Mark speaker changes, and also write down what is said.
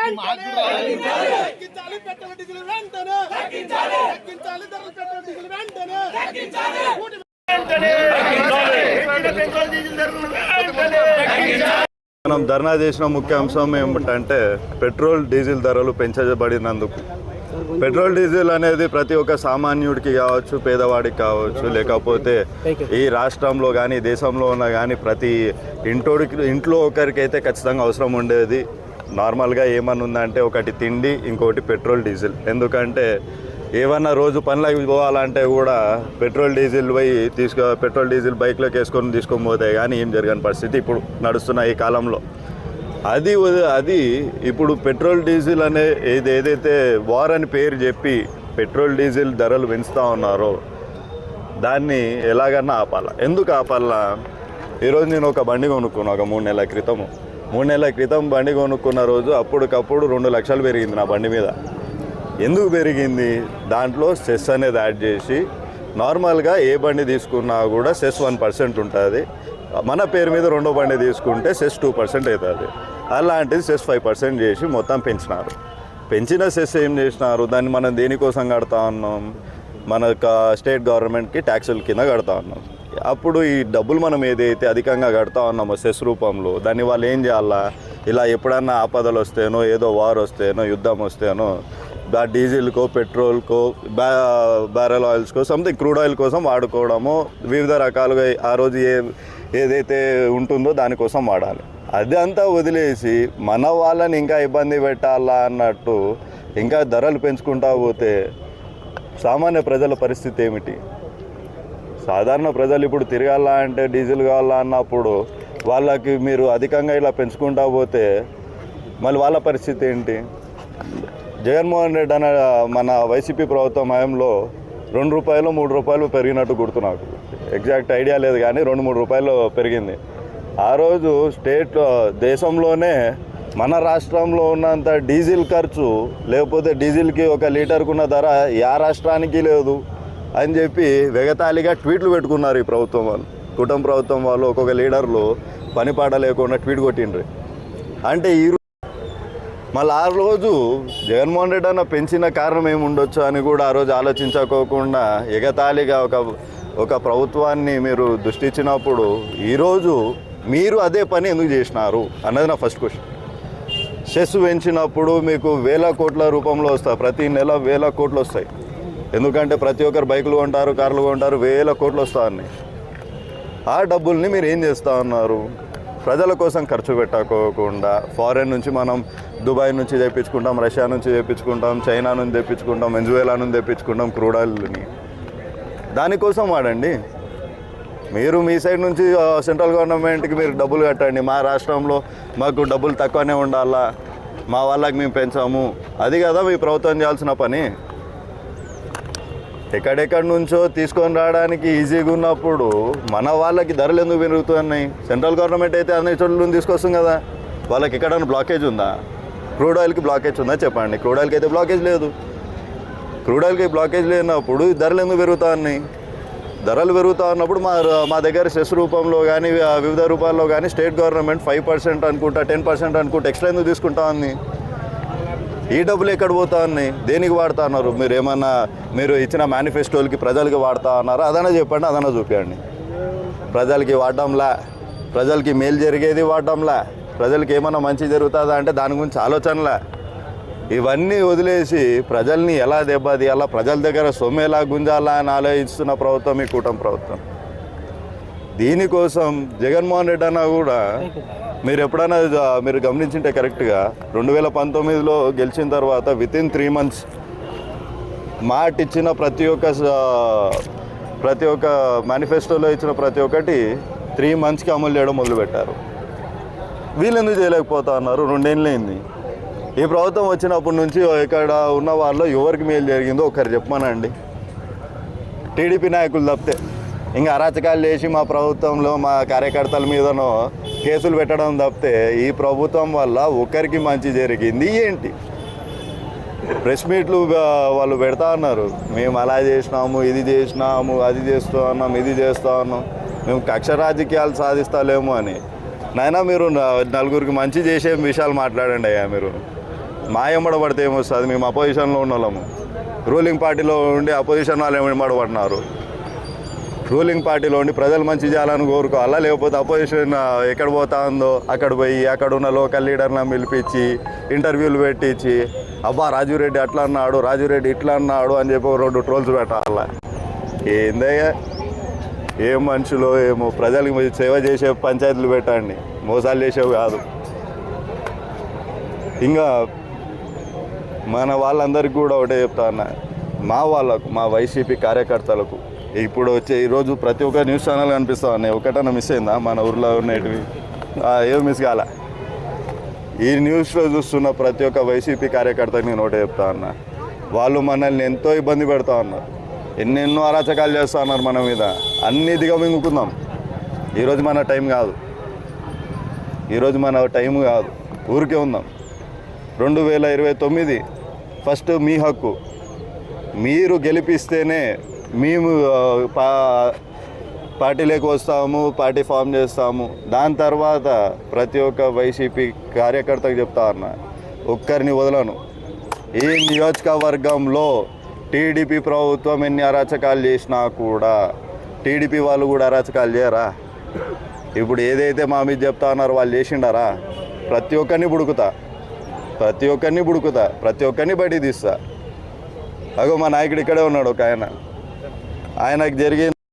Speaker 1: మనం ధర్నా చేసిన ముఖ్య అంశం ఏమిటంటే పెట్రోల్ డీజిల్ ధరలు పెంచబడినందుకు. పెట్రోల్ డీజిల్ అనేది ప్రతి ఒక్క సామాన్యుడికి కావచ్చు, పేదవాడికి కావచ్చు, లేకపోతే ఈ రాష్ట్రంలో కానీ దేశంలో ఉన్న కానీ ప్రతి ఇంట్లో ఒకరికైతే ఖచ్చితంగా అవసరం ఉండేది. నార్మల్గా ఏమన్నా ఉందంటే ఒకటి తిండి, ఇంకోటి పెట్రోల్ డీజిల్. ఎందుకంటే ఏమన్నా రోజు పనులకు పోవాలంటే కూడా పెట్రోల్ డీజిల్ బైక్లోకి తీసుకొని పోతే కానీ ఏం జరగని పరిస్థితి ఇప్పుడు నడుస్తున్న ఈ కాలంలో. అది ఇప్పుడు పెట్రోల్ డీజిల్ అనే ఏదైతే వార్ అని పేరు చెప్పి పెట్రోల్ డీజిల్ ధరలు పెంచుతూ ఉన్నారో దాన్ని ఎలాగన్నా ఆపాలా. ఎందుకు ఆపాలా? ఈరోజు నేను ఒక బండి కొనుక్కున్నా. ఒక 3 నెలల క్రితం బండి కొనుక్కున్న రోజు అప్పటికప్పుడు 2 లక్షలు పెరిగింది నా బండి మీద. ఎందుకు పెరిగింది? దాంట్లో సెస్ అనేది యాడ్ చేసి, నార్మల్గా ఏ బండి తీసుకున్నా కూడా సెస్ 1% ఉంటుంది. మన పేరు మీద రెండో బండి తీసుకుంటే సెస్ 2% అవుతుంది. అలాంటిది సెస్ 5% చేసి మొత్తం పెంచినారు. పెంచిన సెస్ ఏం చేసినారు? దాన్ని మనం దేనికోసం కడతా ఉన్నాం? మన స్టేట్ గవర్నమెంట్కి ట్యాక్సుల కింద కడతా ఉన్నాం. అప్పుడు ఈ డబ్బులు మనం ఏదైతే అధికంగా కడతా ఉన్నామో సెస్ రూపంలో, దాన్ని వాళ్ళు ఏం చేయాలా? ఇలా ఎప్పుడన్నా ఆపదలు వస్తేనో, ఏదో వార్ వస్తేనో, యుద్ధం వస్తేనో, డీజిల్కో, పెట్రోల్కో, బ్యారెల్ ఆయిల్స్కో, సంథింగ్ క్రూడ్ ఆయిల్ కోసం వాడుకోవడము, వివిధ రకాలుగా ఆ రోజు ఏదైతే ఉంటుందో దానికోసం వాడాలి. అది అంతా వదిలేసి మన వాళ్ళని ఇంకా ఇబ్బంది పెట్టాలా అన్నట్టు ఇంకా ధరలు పెంచుకుంటా పోతే సామాన్య ప్రజల పరిస్థితి ఏమిటి? సాధారణ ప్రజలు ఇప్పుడు తిరగాలా అంటే డీజిల్ కావాలా అన్నప్పుడు వాళ్ళకి మీరు అధికంగా ఇలా పెంచుకుంటా పోతే మళ్ళీ వాళ్ళ పరిస్థితి ఏంటి? జగన్మోహన్ రెడ్డి అనే మన వైసీపీ ప్రభుత్వం హయాంలో 2 రూపాయలు 3 రూపాయలు పెరిగినట్టు గుర్తు. నాకు ఎగ్జాక్ట్ ఐడియా లేదు కానీ 2-3 రూపాయలు పెరిగింది. ఆ రోజు దేశంలోనే మన రాష్ట్రంలో ఉన్నంత డీజిల్ ఖర్చు, లేకపోతే డీజిల్కి 1 లీటర్కున్న ధర యా రాష్ట్రానికి లేదు అని చెప్పి వెగతాళిగా ట్వీట్లు పెట్టుకున్నారు ఈ ప్రభుత్వం వాళ్ళు. కుటుంబ ప్రభుత్వం వాళ్ళు ఒక్కొక్క లీడర్లు పనిపాట లేకుండా ట్వీట్ కొట్టిండ్రు. అంటే మళ్ళీ ఆ రోజు జగన్మోహన్ రెడ్డి అన్న పెంచిన కారణం ఏముండొచ్చు అని కూడా ఆ రోజు ఆలోచించుకోకుండా ఎగతాళిగా ఒక ప్రభుత్వాన్ని మీరు దృష్టి ఇచ్చినప్పుడు ఈరోజు మీరు అదే పని ఎందుకు చేసినారు అన్నది నా ఫస్ట్ క్వశ్చన్. సెస్ పెంచినప్పుడు మీకు 1000 కోట్ల రూపంలో వస్తాయి, ప్రతి నెల 1000 కోట్లు వస్తాయి. ఎందుకంటే ప్రతి ఒక్కరు బైకులు కొంటారు, కార్లు కొంటారు, 1000 కోట్లు వస్తాయని. ఆ డబ్బుల్ని మీరు ఏం చేస్తూ ఉన్నారు? ప్రజల కోసం ఖర్చు పెట్టకోకుండా ఫారెన్ నుంచి మనం దుబాయ్ నుంచి తెప్పించుకుంటాం, రష్యా నుంచి తెప్పించుకుంటాం, చైనా నుంచి తెప్పించుకుంటాం, వెనిజువేలా నుంచి తెప్పించుకుంటాం క్రూడ్ ఆయిల్ని. దానికోసం వాడండి. మీరు మీ సైడ్ నుంచి సెంట్రల్ గవర్నమెంట్కి మీరు డబ్బులు కట్టండి. మా రాష్ట్రంలో మాకు డబ్బులు తక్కువనే ఉండాలా, మా వాళ్ళకి మేము పెంచాము, అది కదా మీ ప్రభుత్వం చేయాల్సిన పని. ఎక్కడెక్కడి నుంచో తీసుకొని రావడానికి ఈజీగా ఉన్నప్పుడు మన వాళ్ళకి ధరలు ఎందుకు పెరుగుతున్నాయి? సెంట్రల్ గవర్నమెంట్ అయితే అన్ని చోట్ల నుంచి తీసుకొస్తుంది కదా. వాళ్ళకి ఎక్కడైనా బ్లాకేజ్ ఉందా? క్రూడ్ ఆయిల్కి బ్లాకేజ్ ఉందా చెప్పండి. క్రూడ్ ఆయిల్కి అయితే బ్లాకేజ్ లేదు. క్రూడ్ ఆయిల్కి బ్లాకేజ్ లేనప్పుడు ధరలు ఎందుకు పెరుగుతున్నాయి? ధరలు పెరుగుతూ ఉన్నప్పుడు మా దగ్గర సెస్ రూపంలో కానీ వివిధ రూపాల్లో కానీ స్టేట్ గవర్నమెంట్ 5% అనుకుంటా, 10% అనుకుంటా ఎక్స్ట్రా ఎందుకు తీసుకుంటా ఉంది? ఈ డబ్బులు ఎక్కడ పోతా ఉన్నాయి? దేనికి వాడుతా ఉన్నారు? మీరు ఇచ్చిన మేనిఫెస్టోలకి ప్రజలకి వాడుతా ఉన్నారా? అదన్నా చెప్పండి, అదన్నా చూపించండి. ప్రజలకి వాడడంలా, ప్రజలకి మేలు జరిగేది వాడడంలా, ప్రజలకి ఏమన్నా మంచి జరుగుతుందా అంటే దాని గురించి ఆలోచనలా. ఇవన్నీ వదిలేసి ప్రజల్ని ఎలా దెబ్బతీయాలా, ప్రజల దగ్గర సొమ్ము ఎలా గుంజాలా అని ఆలోచిస్తున్న ప్రభుత్వం ఈ కూటమి ప్రభుత్వం. దీనికోసం జగన్మోహన్ రెడ్డి అన్న కూడా మీరు ఎప్పుడైనా మీరు గమనించింటే కరెక్ట్గా 2019లో గెలిచిన తర్వాత వితిన్ 3 months మాట ఇచ్చిన ప్రతి ఒక్క మేనిఫెస్టోలో ఇచ్చిన ప్రతి ఒక్కటి 3 monthsకి అమలు చేయడం మొదలుపెట్టారు. వీళ్ళు ఎందుకు చేయలేకపోతా ఉన్నారు? 2 ఏళ్ళు అయింది ఈ ప్రభుత్వం వచ్చినప్పటి నుంచి. ఇక్కడ ఉన్న వాళ్ళు ఎవరికి మేలు జరిగిందో ఒకరు చెప్పమనండి. టీడీపీ నాయకులు తప్పితే ఇంకా అరాచకాలు చేసి మా ప్రభుత్వంలో మా కార్యకర్తల మీదనో కేసులు పెట్టడం తప్పితే ఈ ప్రభుత్వం వల్ల ఒకరికి మంచి జరిగింది ఏంటి? ప్రెస్ మీట్లు వాళ్ళు పెడతా ఉన్నారు, మేము అలా చేసినాము, ఇది చేసినాము, అది చేస్తూ ఉన్నాం, ఇది చేస్తూ ఉన్నాం, మేము కక్ష రాజకీయాలు సాధిస్తాలేమో అని. నాయనా మీరు నలుగురికి మంచి చేసే విషయాలు మాట్లాడండి అయ్యా. మీరు మా ఎంబడ పడితే ఏమొస్తుంది? మేము అపోజిషన్లో ఉన్న వాళ్ళము. రూలింగ్ పార్టీలో ఉండి అపోజిషన్ వాళ్ళు ఎంబడ పడినారు. రూలింగ్ పార్టీలో ఉండి ప్రజలు మంచి చేయాలని కోరుకోవాలా, లేకపోతే అపోజిషన్ ఎక్కడ పోతా ఉందో అక్కడ పోయి అక్కడ ఉన్న లోకల్ లీడర్లను పిలిపించి ఇంటర్వ్యూలు పెట్టించి అబ్బా రాజురెడ్డి అట్లా అన్నాడు, రాజురెడ్డి ఇట్లా అన్నాడు అని చెప్పి 2 ట్రోల్స్ పెట్టాలా? ఏందయ్యా, ఏం మనుషులో ఏమో. ప్రజలకు సేవ చేసే పంచాయతీలు పెట్టండి, మోసాలు చేసేవి కాదు. ఇంకా మన వాళ్ళందరికీ కూడా ఒకటే చెప్తా అన్న, మా వాళ్ళకు, మా వైసీపీ కార్యకర్తలకు ఇప్పుడు వచ్చే ఈరోజు ప్రతి ఒక్క న్యూస్ ఛానల్ కనిపిస్తా ఉన్నాయి. ఒకటన్నా మిస్ అయిందా? మన ఊర్లో ఉన్నటివి ఏం మిస్ కాల. ఈ న్యూస్లో చూస్తున్న ప్రతి ఒక్క వైసీపీ కార్యకర్తకి నేను ఒకటే చెప్తా అన్న, వాళ్ళు మనల్ని ఎంతో ఇబ్బంది పెడతా ఉన్నారు, ఎన్నెన్నో అరాచకాలు చేస్తూ ఉన్నారు మన మీద. అన్నీ దిగమింగుకుందాం. ఈరోజు మన టైం కాదు, ఈరోజు మన టైం కాదు, ఊరికే ఉందాం. 2029 ఫస్ట్ మీ హక్కు, మీరు గెలిపిస్తేనే మేము పార్టీలోకి వస్తాము, పార్టీ ఫామ్ చేస్తాము. దాని తర్వాత ప్రతి ఒక్క వైసీపీ కార్యకర్తకు చెప్తా ఉన్నా, ఒక్కరిని వదలను. ఈ నియోజకవర్గంలో టీడీపీ ప్రభుత్వం ఎన్ని అరాచకాలు చేసినా కూడా టీడీపీ వాళ్ళు కూడా అరాచకాలు చేయరా? ఇప్పుడు ఏదైతే మా మీద చెప్తా ఉన్నారో వాళ్ళు చేసిండారా? ప్రతి ఒక్కరిని బుడుకుతా, ప్రతి ఒక్కరిని బయటికి తీస్తా. అగో మా నాయకుడు ఇక్కడే ఉన్నాడు ఒక ఆయనకు జరిగిన